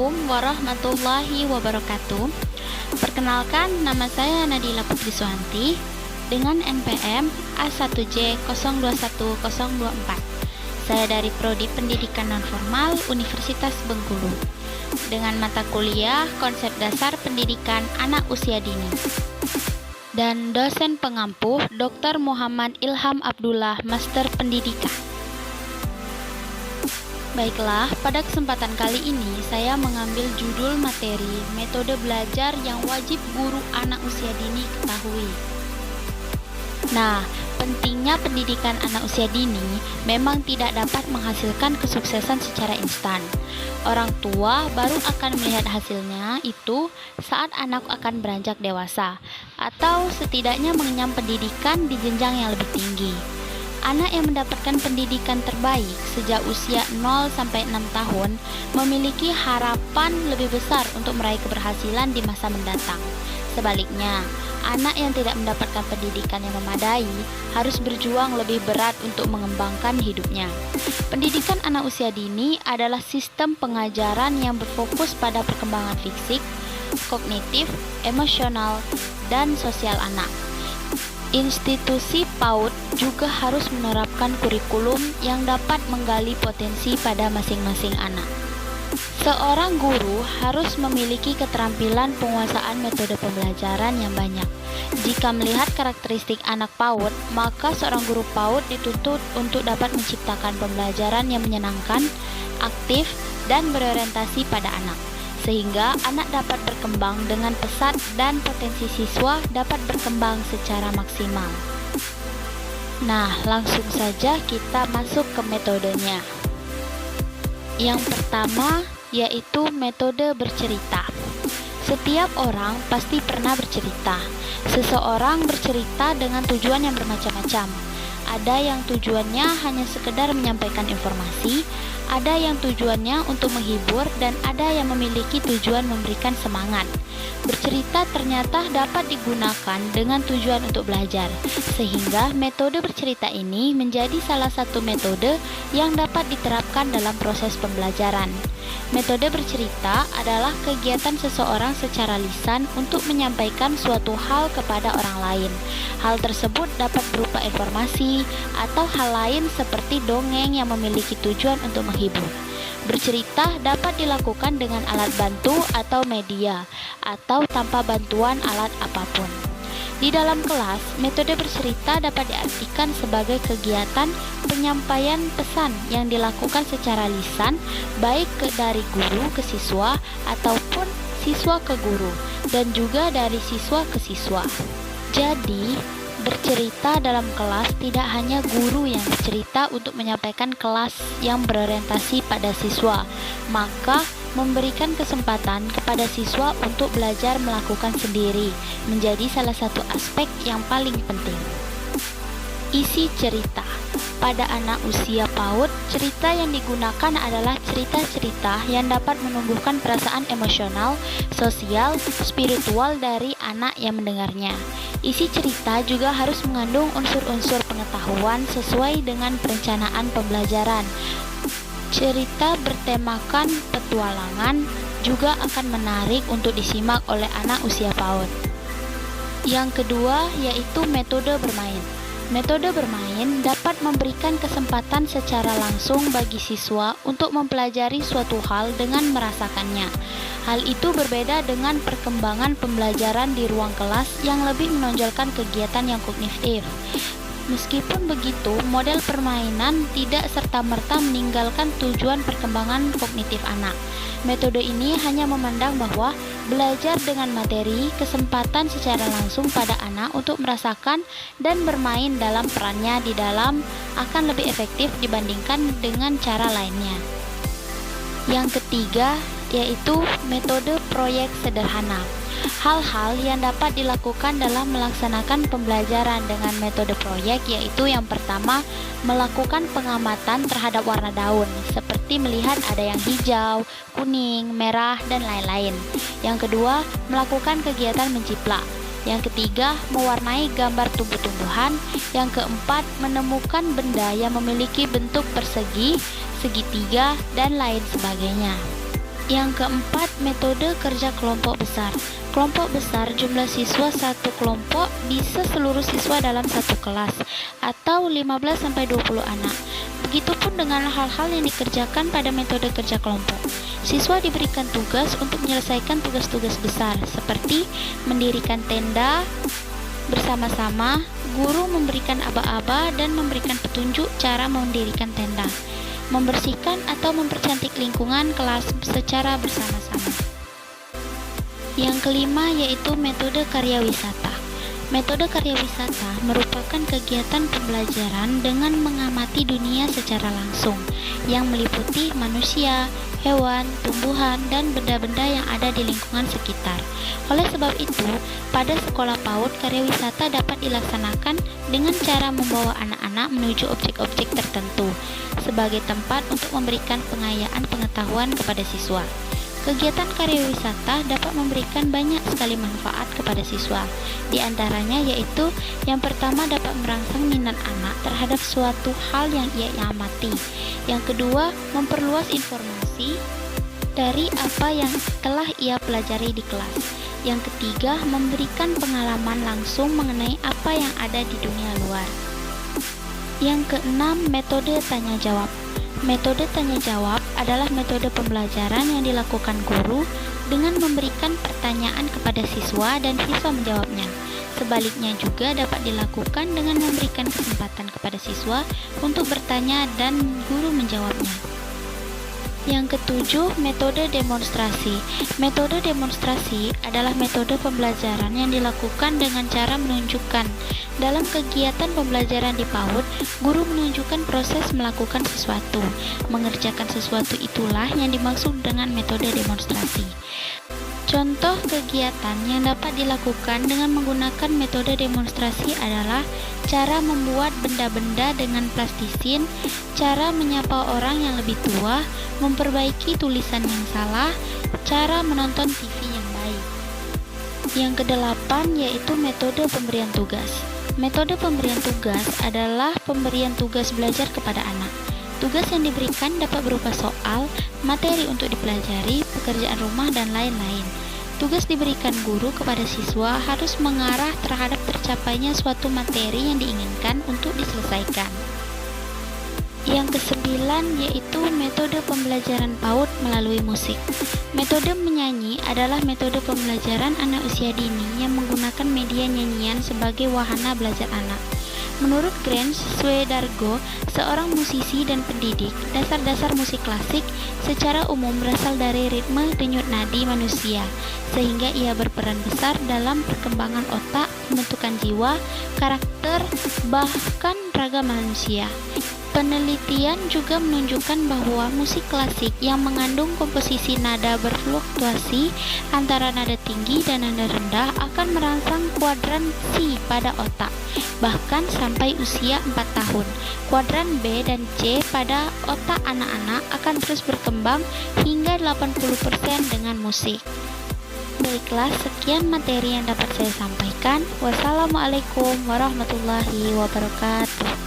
Assalamualaikum warahmatullahi wabarakatuh. Perkenalkan, nama saya Nadila Putri Suhanti dengan NPM A1J021024. Saya dari Prodi Pendidikan Nonformal Universitas Bengkulu dengan mata kuliah Konsep Dasar Pendidikan Anak Usia Dini. Dan dosen pengampu Dr. Muhammad Ilham Abdullah, Master Pendidikan. Baiklah, pada kesempatan kali ini saya mengambil judul materi metode belajar yang wajib guru anak usia dini ketahui. Nah, pentingnya pendidikan anak usia dini memang tidak dapat menghasilkan kesuksesan secara instan. Orang tua baru akan melihat hasilnya itu saat anak akan beranjak dewasa atau setidaknya mengenyam pendidikan di jenjang yang lebih tinggi. Anak yang mendapatkan pendidikan terbaik sejak usia 0 sampai 6 tahun memiliki harapan lebih besar untuk meraih keberhasilan di masa mendatang. Sebaliknya, anak yang tidak mendapatkan pendidikan yang memadai harus berjuang lebih berat untuk mengembangkan hidupnya. Pendidikan anak usia dini adalah sistem pengajaran yang berfokus pada perkembangan fisik, kognitif, emosional, dan sosial anak. Institusi PAUD juga harus menerapkan kurikulum yang dapat menggali potensi pada masing-masing anak. Seorang guru harus memiliki keterampilan penguasaan metode pembelajaran yang banyak. Jika melihat karakteristik anak PAUD, maka seorang guru PAUD dituntut untuk dapat menciptakan pembelajaran yang menyenangkan, aktif, dan berorientasi pada anak, sehingga anak dapat berkembang dengan pesat dan potensi siswa dapat berkembang secara maksimal. Nah, langsung saja kita masuk ke metodenya. Yang pertama yaitu metode bercerita. Setiap orang pasti pernah bercerita. Seseorang bercerita dengan tujuan yang bermacam-macam. Ada yang tujuannya hanya sekedar menyampaikan informasi, ada yang tujuannya untuk menghibur, dan ada yang memiliki tujuan memberikan semangat. Bercerita ternyata dapat digunakan dengan tujuan untuk belajar, sehingga metode bercerita ini menjadi salah satu metode yang dapat diterapkan dalam proses pembelajaran. Metode bercerita adalah kegiatan seseorang secara lisan untuk menyampaikan suatu hal kepada orang lain. Hal tersebut dapat berupa informasi atau hal lain seperti dongeng yang memiliki tujuan untuk menghibur. Bercerita dapat dilakukan dengan alat bantu atau media, atau tanpa bantuan alat apapun. Di dalam kelas, metode bercerita dapat diartikan sebagai kegiatan penyampaian pesan yang dilakukan secara lisan, baik dari guru ke siswa ataupun siswa ke guru, dan juga dari siswa ke siswa. Jadi, bercerita dalam kelas tidak hanya guru yang bercerita untuk menyampaikan kelas yang berorientasi pada siswa, maka memberikan kesempatan kepada siswa untuk belajar melakukan sendiri menjadi salah satu aspek yang paling penting. Isi cerita. Pada anak usia PAUD, cerita yang digunakan adalah cerita-cerita yang dapat menumbuhkan perasaan emosional, sosial, spiritual dari anak yang mendengarnya. Isi cerita juga harus mengandung unsur-unsur pengetahuan sesuai dengan perencanaan pembelajaran. Cerita bertemakan petualangan juga akan menarik untuk disimak oleh anak usia PAUD. Yang kedua yaitu metode bermain. Metode bermain dapat memberikan kesempatan secara langsung bagi siswa untuk mempelajari suatu hal dengan merasakannya. Hal itu berbeda dengan perkembangan pembelajaran di ruang kelas yang lebih menonjolkan kegiatan yang kognitif. Meskipun begitu, model permainan tidak serta-merta meninggalkan tujuan perkembangan kognitif anak. Metode ini hanya memandang bahwa belajar dengan materi, kesempatan secara langsung pada anak untuk merasakan dan bermain dalam perannya di dalam akan lebih efektif dibandingkan dengan cara lainnya. Yang ketiga yaitu metode proyek sederhana. Hal-hal yang dapat dilakukan dalam melaksanakan pembelajaran dengan metode proyek yaitu yang pertama, melakukan pengamatan terhadap warna daun seperti melihat ada yang hijau, kuning, merah, dan lain-lain. Yang kedua, melakukan kegiatan menciplak. Yang ketiga, mewarnai gambar tumbuh-tumbuhan. Yang keempat, menemukan benda yang memiliki bentuk persegi, segitiga, dan lain sebagainya. Yang keempat, metode kerja kelompok besar. Kelompok besar jumlah siswa satu kelompok bisa seluruh siswa dalam satu kelas atau 15-20 anak. Begitupun dengan hal-hal yang dikerjakan pada metode kerja kelompok. Siswa diberikan tugas untuk menyelesaikan tugas-tugas besar seperti mendirikan tenda bersama-sama, guru memberikan aba-aba dan memberikan petunjuk cara mendirikan tenda, membersihkan atau mempercantik lingkungan kelas secara bersama-sama. Yang kelima yaitu metode karya wisata. Metode karya wisata merupakan kegiatan pembelajaran dengan mengamati dunia secara langsung yang meliputi manusia, hewan, tumbuhan, dan benda-benda yang ada di lingkungan sekitar. Oleh sebab itu, pada sekolah PAUD karya wisata dapat dilaksanakan dengan cara membawa anak-anak menuju objek-objek tertentu sebagai tempat untuk memberikan pengayaan pengetahuan kepada siswa. Kegiatan karya wisata dapat memberikan banyak sekali manfaat kepada siswa. Di antaranya yaitu yang pertama dapat merangsang minat anak terhadap suatu hal yang ia amati. Yang kedua, memperluas informasi dari apa yang telah ia pelajari di kelas. Yang ketiga, memberikan pengalaman langsung mengenai apa yang ada di dunia luar. Yang keenam, metode tanya jawab. Metode tanya jawab adalah metode pembelajaran yang dilakukan guru dengan memberikan pertanyaan kepada siswa dan siswa menjawabnya. Sebaliknya juga dapat dilakukan dengan memberikan kesempatan kepada siswa untuk bertanya dan guru menjawabnya. Yang ketujuh, metode demonstrasi. Metode demonstrasi adalah metode pembelajaran yang dilakukan dengan cara menunjukkan. Dalam kegiatan pembelajaran di PAUD, guru menunjukkan proses melakukan sesuatu. Mengerjakan sesuatu itulah yang dimaksud dengan metode demonstrasi. Contoh kegiatan yang dapat dilakukan dengan menggunakan metode demonstrasi adalah cara membuat benda-benda dengan plastisin, cara menyapa orang yang lebih tua, memperbaiki tulisan yang salah, cara menonton TV yang baik. Yang kedelapan yaitu metode pemberian tugas. Metode pemberian tugas adalah pemberian tugas belajar kepada anak. Tugas yang diberikan dapat berupa soal, materi untuk dipelajari, pekerjaan rumah, dan lain-lain. Tugas diberikan guru kepada siswa harus mengarah terhadap tercapainya suatu materi yang diinginkan untuk diselesaikan. Yang kesembilan yaitu metode pembelajaran PAUD melalui musik. Metode menyanyi adalah metode pembelajaran anak usia dini yang menggunakan media nyanyian sebagai wahana belajar anak. Menurut Grant Swedargo, seorang musisi dan pendidik, dasar-dasar musik klasik secara umum berasal dari ritme denyut nadi manusia, sehingga ia berperan besar dalam perkembangan otak, pembentukan jiwa, karakter, bahkan raga manusia. Penelitian juga menunjukkan bahwa musik klasik yang mengandung komposisi nada berfluktuasi antara nada tinggi dan nada rendah akan merangsang kuadran C pada otak, bahkan sampai usia 4 tahun. Kuadran B dan C pada otak anak-anak akan terus berkembang hingga 80% dengan musik. Baiklah, sekian materi yang dapat saya sampaikan. Wassalamualaikum warahmatullahi wabarakatuh.